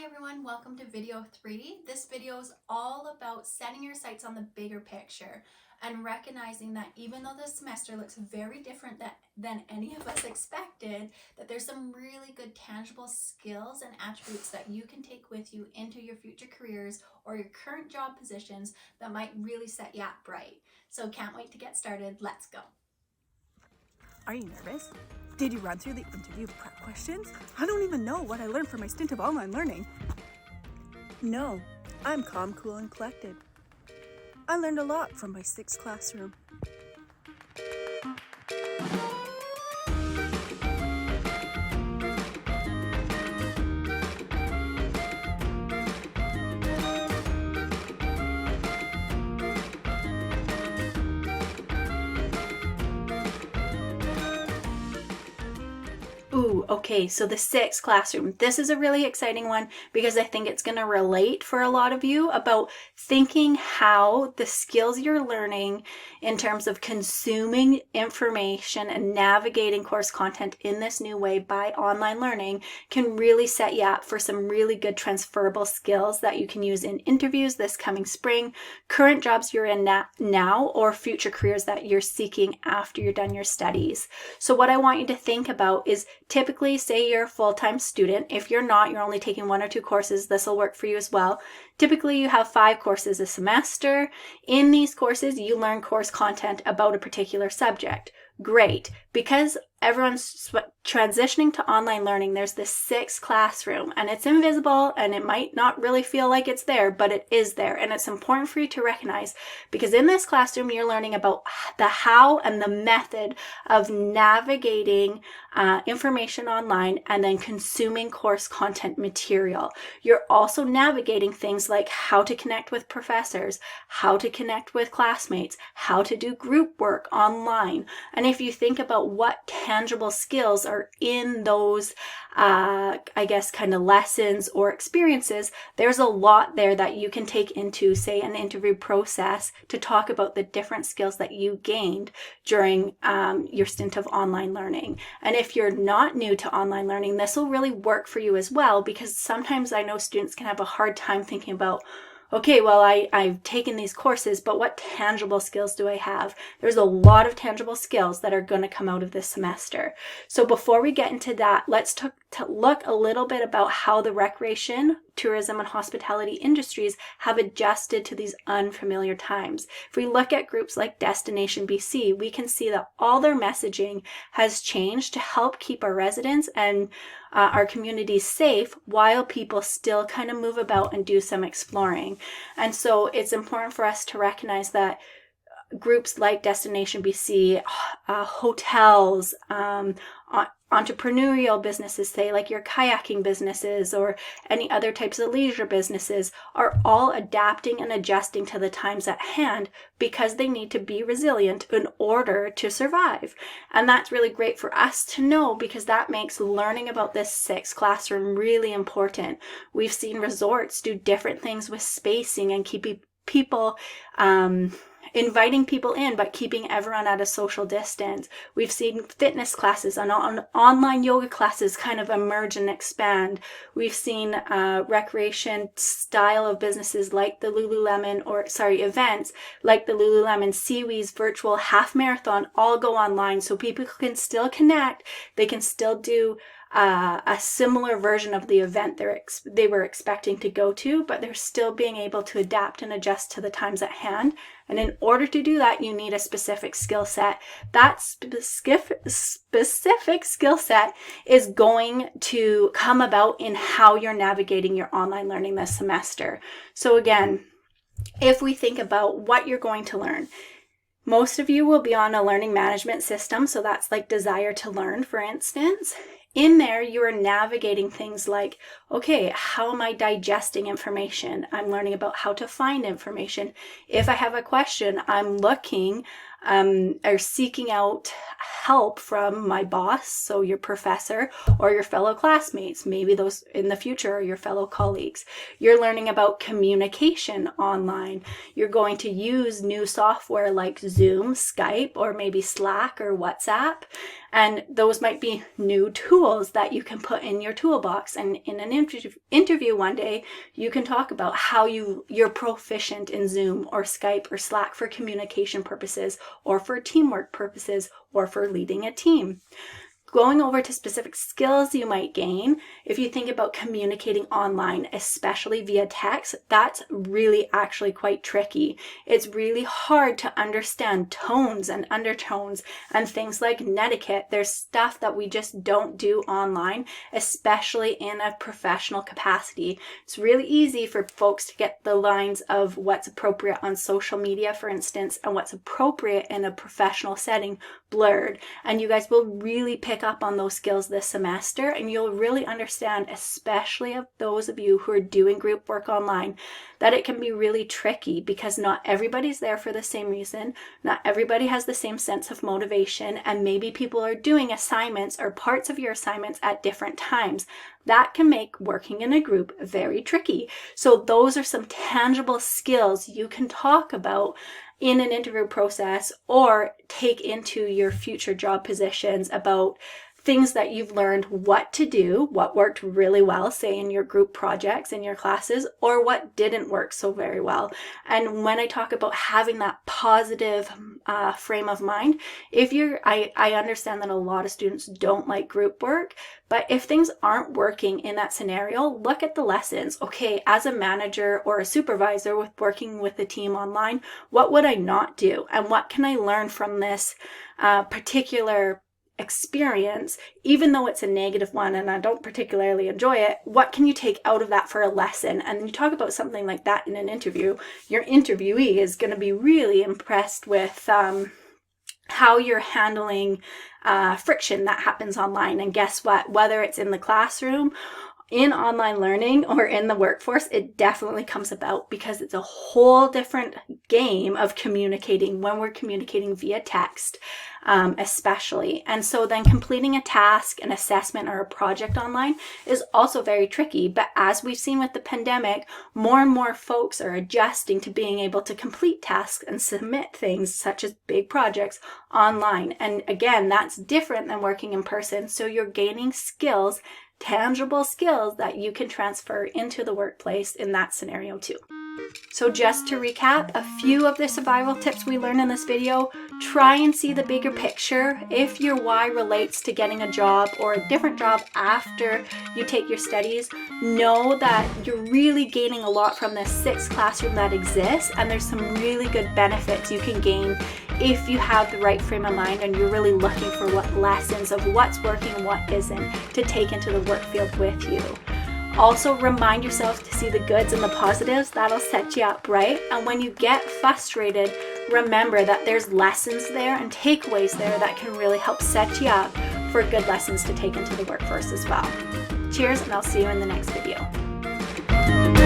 Hi everyone, welcome to video 3. This video is all about setting your sights on the bigger picture and recognizing that even though this semester looks very different than any of us expected, that there's some really good tangible skills and attributes that you can take with you into your future careers or your current job positions that might really set you up bright. So can't wait to get started. Let's go. Are you nervous? Did you run through the interview prep questions? I don't even know what I learned from my stint of online learning. No, I'm calm, cool, and collected. I learned a lot from my 6th classroom. Ooh, okay, so the 6th classroom. This is a really exciting one because I think it's going to relate for a lot of you about thinking how the skills you're learning in terms of consuming information and navigating course content in this new way by online learning can really set you up for some really good transferable skills that you can use in interviews this coming spring, current jobs you're in now, or future careers that you're seeking after you're done your studies. So what I want you to think about is typically, say you're a full-time student. If you're not, you're only taking 1 or 2 courses, this will work for you as well. Typically, you have 5 courses a semester. In these courses, you learn course content about a particular subject. Great. Because everyone's transitioning to online learning, there's this 6th classroom, and it's invisible, and it might not really feel like it's there, but it is there. And it's important for you to recognize, because in this classroom, you're learning about the how and the method of navigating information online and then consuming course content material. You're also navigating things like how to connect with professors, how to connect with classmates, how to do group work online. And if you think about what tangible skills are in those, kind of lessons or experiences, there's a lot there that you can take into, say, an interview process to talk about the different skills that you gained during your stint of online learning. And if you're not new to online learning, this will really work for you as well, because sometimes I know students can have a hard time thinking about, okay, well, I've taken these courses, but what tangible skills do I have? There's a lot of tangible skills that are going to come out of this semester. So before we get into that, let's look a little bit about how the recreation, tourism, and hospitality industries have adjusted to these unfamiliar times. If we look at groups like Destination BC, we can see that all their messaging has changed to help keep our residents and our communities safe while people still kind of move about and do some exploring. And so it's important for us to recognize that groups like Destination BC, hotels, entrepreneurial businesses, say like your kayaking businesses or any other types of leisure businesses, are all adapting and adjusting to the times at hand because they need to be resilient in order to survive. And that's really great for us to know, because that makes learning about this 6th classroom really important. We've seen resorts do different things with spacing and keeping people inviting people in, but keeping everyone at a social distance. We've seen fitness classes and online yoga classes kind of emerge and expand. We've seen recreation style of businesses like the events like the Lululemon Seaweeds virtual half marathon all go online, so people can still connect. They can still do a similar version of the event they were expecting to go to, but they're still being able to adapt and adjust to the times at hand. And in order to do that, you need a specific skill set. That specific skill set is going to come about in how you're navigating your online learning this semester. So again, if we think about what you're going to learn, most of you will be on a learning management system. So that's like Desire to Learn, for instance. In there, you are navigating things like, okay, how am I digesting information? I'm learning about how to find information. If I have a question, I'm looking or seeking out help from my boss, so your professor, or your fellow classmates. Maybe those in the future are your fellow colleagues. You're learning about communication online. You're going to use new software like Zoom, Skype, or maybe Slack or WhatsApp. And those might be new tools that you can put in your toolbox. And in an interview one day, you can talk about how you're proficient in Zoom or Skype or Slack for communication purposes, or for teamwork purposes, or for leading a team. Going over to specific skills you might gain, if you think about communicating online, especially via text, that's really actually quite tricky. It's really hard to understand tones and undertones and things like netiquette. There's stuff that we just don't do online, especially in a professional capacity. It's really easy for folks to get the lines of what's appropriate on social media, for instance, and what's appropriate in a professional setting blurred. And you guys will really pick up on those skills this semester, and you'll really understand, especially of those of you who are doing group work online, that it can be really tricky because not everybody's there for the same reason. Not everybody has the same sense of motivation, and maybe people are doing assignments or parts of your assignments at different times. That can make working in a group very tricky. So those are some tangible skills you can talk about in an interview process or take into your future job positions, about things that you've learned what to do, what worked really well, say in your group projects, in your classes, or what didn't work so very well. And when I talk about having that positive frame of mind, I understand that a lot of students don't like group work, but if things aren't working in that scenario, look at the lessons. Okay, as a manager or a supervisor with working with a team online, what would I not do? And what can I learn from this particular experience, even though it's a negative one and I don't particularly enjoy it? What can you take out of that for a lesson? And you talk about something like that in an interview, your interviewee is going to be really impressed with how you're handling friction that happens online. And guess what? Whether it's in the classroom, in online learning, or in the workforce, it definitely comes about because it's a whole different game of communicating when we're communicating via text, especially. And so then completing a task, an assessment, or a project online is also very tricky. But as we've seen with the pandemic, more and more folks are adjusting to being able to complete tasks and submit things such as big projects online. And again, that's different than working in person. So you're gaining skills, tangible skills that you can transfer into the workplace in that scenario too. So just to recap, a few of the survival tips we learned in this video: try and see the bigger picture. If your why relates to getting a job or a different job after you take your studies, know that you're really gaining a lot from this 6 classroom that exists, and there's some really good benefits you can gain if you have the right frame of mind and you're really looking for what lessons of what's working and what isn't to take into the work field with you. Also, remind yourself to see the goods and the positives. That'll set you up right. And when you get frustrated, remember that there's lessons there and takeaways there that can really help set you up for good lessons to take into the workforce as well. Cheers, and I'll see you in the next video.